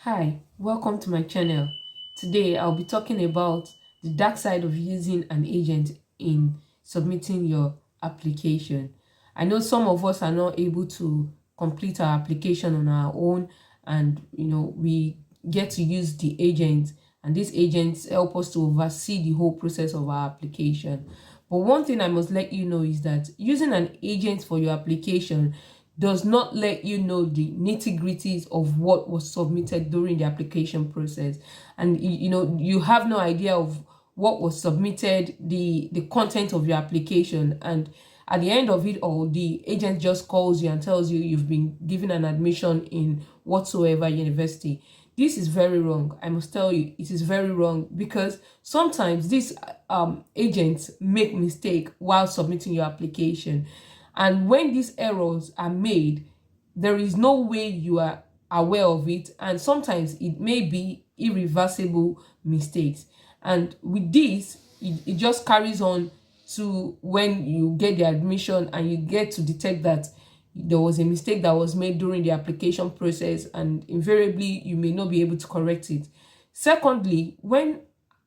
Hi, welcome to my channel. Today I'll be talking about the dark side of using an agent in submitting your application. I know some of us are not able to complete our application on our own, and we get to use the agent, and these agents help us to oversee the whole process of our application. But one thing I must let you know is that using an agent for your application does not let you know the nitty-gritties of what was submitted during the application process. And you have no idea of what was submitted, the content of your application, and at the end of it all, the agent just calls you and tells you you've been given an admission in whatsoever university. This is very wrong. I must tell you, it is very wrong, because sometimes these agents make mistake while submitting your application. And when these errors are made, there is no way you are aware of it, and sometimes it may be irreversible mistakes. And with this, it just carries on to when you get the admission and you get to detect that there was a mistake that was made during the application process, and invariably you may not be able to correct it. Secondly, when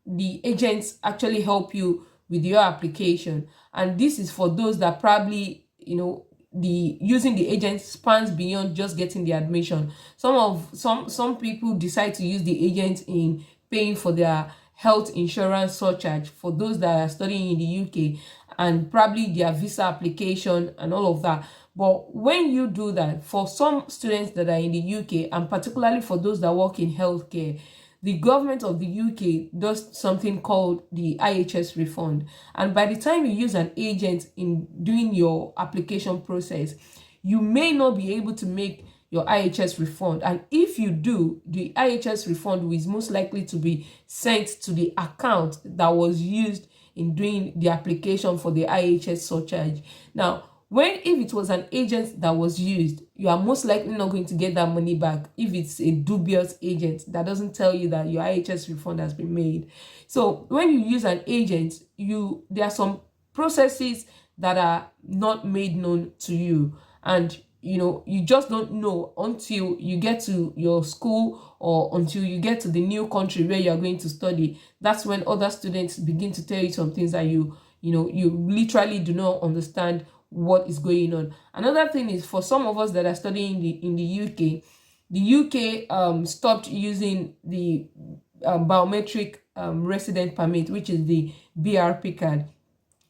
the agents actually help you with your application, and this is for those that probably the using the agent spans beyond just getting the admission. Some people decide to use the agent in paying for their health insurance surcharge for those that are studying in the UK, and probably their visa application and all of that. But when you do that, for some students that are in the UK, and particularly for those that work in healthcare, the government of the UK does something called the IHS refund. And by the time you use an agent in doing your application process, you may not be able to make your IHS refund. And if you do, the IHS refund is most likely to be sent to the account that was used in doing the application for the IHS surcharge. Now, if it was an agent that was used, you are most likely not going to get that money back if it's a dubious agent that doesn't tell you that your IHS refund has been made. So when you use an agent, there are some processes that are not made known to you, and you just don't know until you get to your school, or until you get to the new country where you're going to study. That's when other students begin to tell you some things that you literally do not understand what is going on. Another thing is, for some of us that are studying in the UK stopped using the biometric resident permit, which is the BRP card.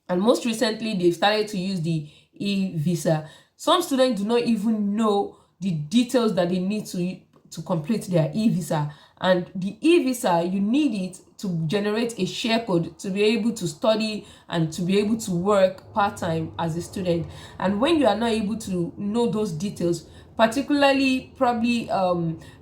And most recently, they've started to use the e-visa. Some students do not even know the details that they need to complete their e-visa. And the e-visa, you need it to generate a share code to be able to study and to be able to work part-time as a student. And when you are not able to know those details, particularly probably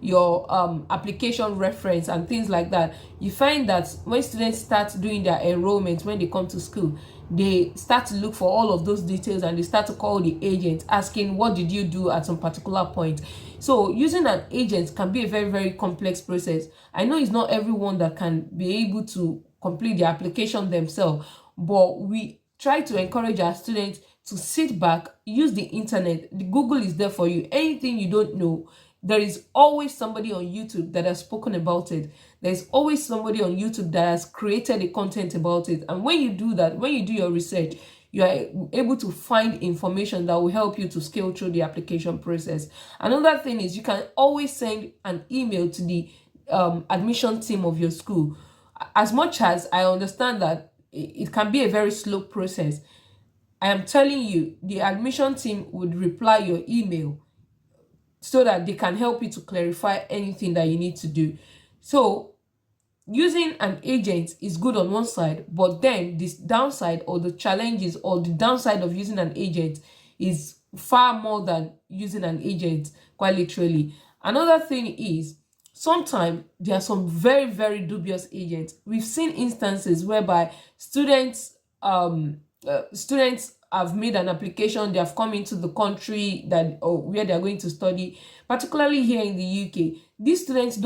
your application reference and things like that, you find that when students start doing their enrollment, when they come to school, they start to look for all of those details, and they start to call the agent asking, what did you do at some particular point? So using an agent can be a very, very complex process. I know it's not everyone that can be able to complete the application themselves, but we try to encourage our students to sit back, use the internet. The Google is there for you. Anything you don't know, there is always somebody on YouTube that has spoken about it. There's always somebody on YouTube that has created a content about it. And when you do that, when you do your research, you are able to find information that will help you to scale through the application process. Another thing is, you can always send an email to the admission team of your school. As much as I understand that it can be a very slow process, I am telling you, the admission team would reply your email so that they can help you to clarify anything that you need to do. So using an agent is good on one side, but then this downside, or the challenges, or the downside of using an agent is far more than using an agent, quite literally. Another thing is, sometimes there are some very, very dubious agents. We've seen instances whereby students have made an application, they have come into the country where they are going to study, particularly here in the UK. These students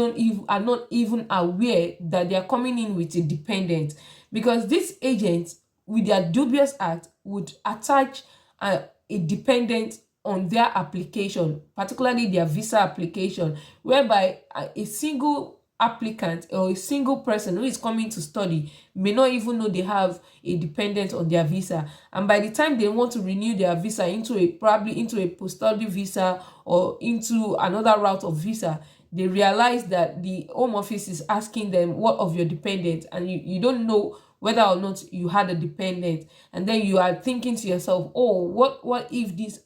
are not even aware that they are coming in with a dependent, because these agents, with their dubious act, would attach a dependent on their application, particularly their visa application, whereby a single applicant or a single person who is coming to study may not even know they have a dependent on their visa, and by the time they want to renew their visa into a probably into a post-study visa or into another route of visa, they realize that the home office is asking them what of your dependent, and you don't know whether or not you had a dependent, and then you are thinking to yourself, oh, what if this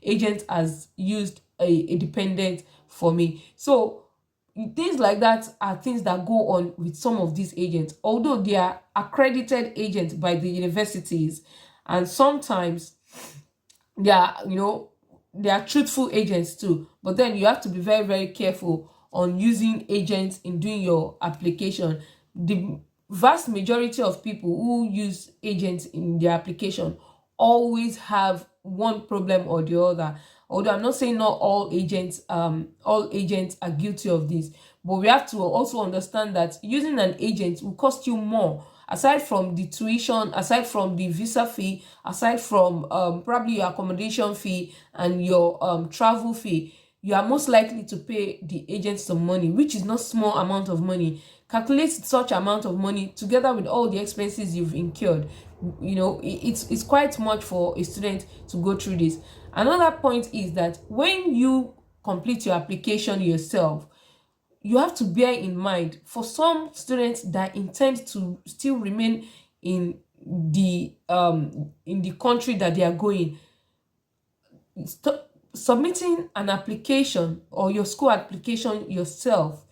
agent has used a dependent for me? So things like that are things that go on with some of these agents, although they are accredited agents by the universities, and sometimes they are, they are truthful agents too, but then you have to be very, very careful on using agents in doing your application. The vast majority of people who use agents in their application always have one problem or the other, although I'm not saying not all agents are guilty of this, but we have to also understand that using an agent will cost you more. Aside from the tuition, aside from the visa fee, aside from probably your accommodation fee and your travel fee, you are most likely to pay the agent some money, which is not small amount of money. Calculate such amount of money together with all the expenses you've incurred. It's quite much for a student to go through this. Another point is that when you complete your application yourself, you have to bear in mind, for some students that intend to still remain in the country that they are going, submitting an application or your school application yourself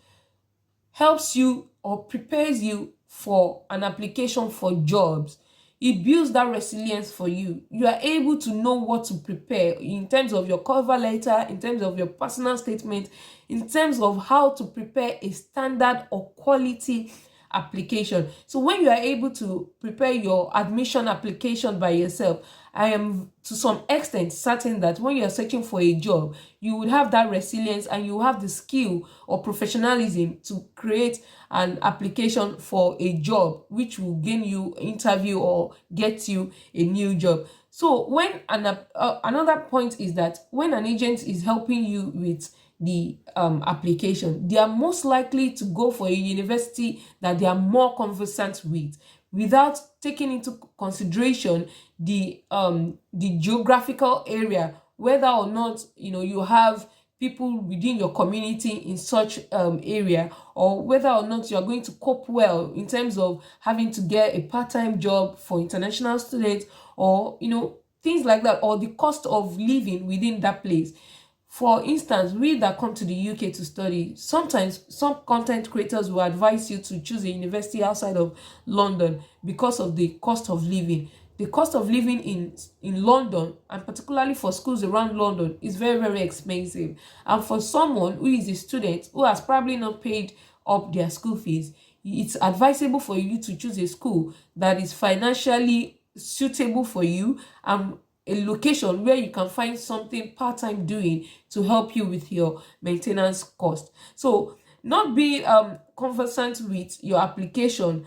helps you or prepares you for an application for jobs. It builds that resilience for you. You are able to know what to prepare in terms of your cover letter, in terms of your personal statement, in terms of how to prepare a standard or quality application. So when you are able to prepare your admission application by yourself, I am to some extent certain that when you are searching for a job, you would have that resilience and you have the skill or professionalism to create an application for a job which will gain you interview or get you a new job. So when another point is that when an agent is helping you with the application, they are most likely to go for a university that they are more conversant with, without taking into consideration the geographical area, whether or not you have people within your community in such area, or whether or not you are going to cope well in terms of having to get a part-time job for international students, or things like that, or the cost of living within that place. For instance, we that come to the UK to study, sometimes some content creators will advise you to choose a university outside of London because of the cost of living. The cost of living in London, and particularly for schools around London, is very, very expensive. And for someone who is a student who has probably not paid up their school fees, it's advisable for you to choose a school that is financially suitable for you, and a location where you can find something part-time doing to help you with your maintenance cost. So not being conversant with your application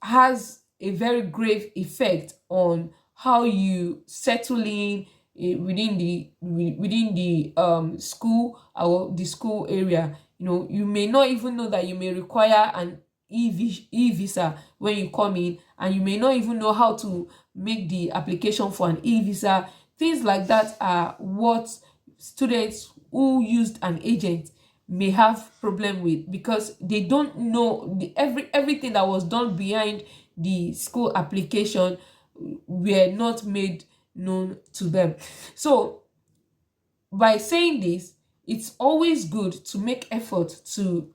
has a very grave effect on how you settle in within the school or the school area. You may not even know that you may require an e-visa when you come in, and you may not even know how to make the application for an e-visa. Things like that are what students who used an agent may have problem with, because they don't know everything that was done behind the school application were not made known to them. So by saying this, it's always good to make effort to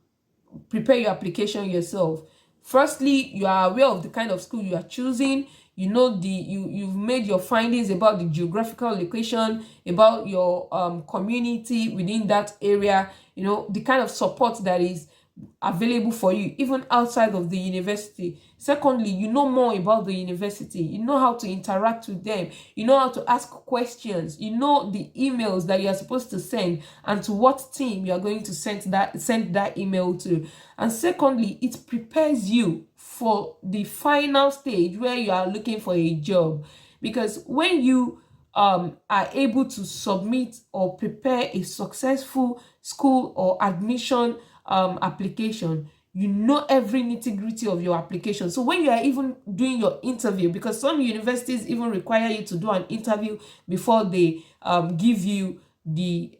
prepare your application yourself. Firstly, you are aware of the kind of school you are choosing. You've made your findings about the geographical location, about your community within that area, the kind of support that is available for you even outside of the university. Secondly, you know more about the university. You know how to interact with them. You know how to ask questions. You know the emails that you are supposed to send, and to what team you are going to send that email to. And secondly, it prepares you for the final stage where you are looking for a job. Because when you are able to submit or prepare a successful school or admission application, you know every nitty-gritty of your application. So when you are even doing your interview, because some universities even require you to do an interview before they give you the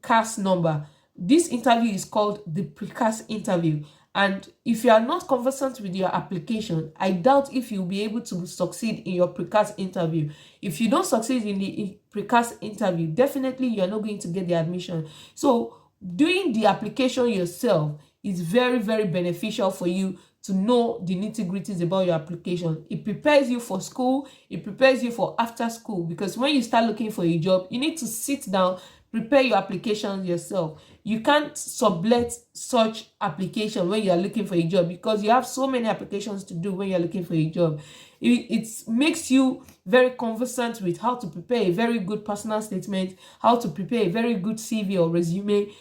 CAS number. This interview is called the pre-CAS interview. And if you are not conversant with your application, I doubt if you'll be able to succeed in your pre-CAS interview. If you don't succeed in the pre-CAS interview, definitely you're not going to get the admission. So doing the application yourself is very, very beneficial for you to know the nitty-gritties about your application. It prepares you for school, it prepares you for after school, because when you start looking for a job, you need to sit down, prepare your application yourself. You can't sublet such application when you are looking for a job, because you have so many applications to do when you're looking for a job. It makes you very conversant with how to prepare a very good personal statement, how to prepare a very good CV or resume,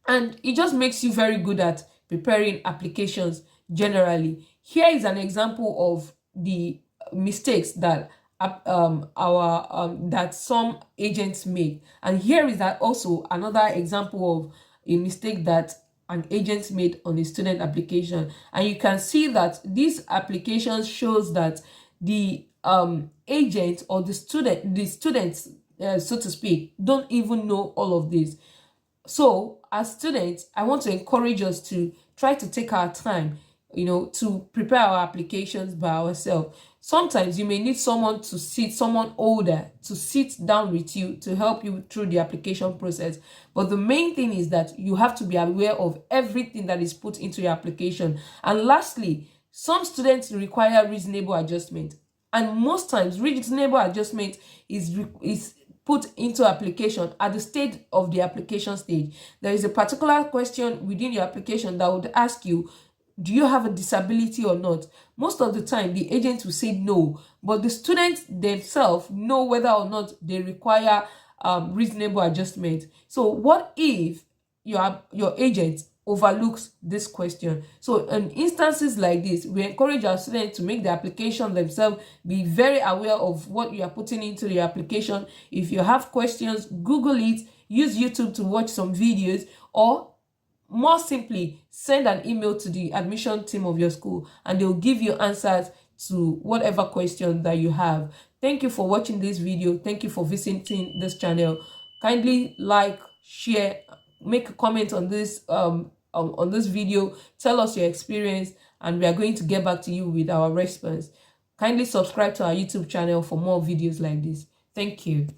and it just makes you very good at preparing applications generally. Here is an example of the mistakes that that some agents make, and here is that also another example of a mistake that an agent made on a student application. And you can see that these applications shows that the agent or the students, so to speak, don't even know all of this. So as students, I want to encourage us to try to take our time, to prepare our applications by ourselves. Sometimes you may need someone older to sit down with you to help you through the application process. But the main thing is that you have to be aware of everything that is put into your application. And lastly, some students require reasonable adjustment. And most times, reasonable adjustment is put into application at the stage of the application stage. There is a particular question within your application that would ask you, do you have a disability or not? Most of the time, the agent will say no, but the students themselves know whether or not they require reasonable adjustment. So what if your agent overlooks this question? So in instances like this, we encourage our students to make the application themselves, be very aware of what you are putting into the application. If you have questions, Google it, use YouTube to watch some videos, or more simply, send an email to the admission team of your school and they'll give you answers to whatever question that you have. Thank you for watching this video. Thank you for visiting this channel. Kindly like, share, make a comment on this video. Tell us your experience and we are going to get back to you with our response. Kindly subscribe to our YouTube channel for more videos like this. Thank you.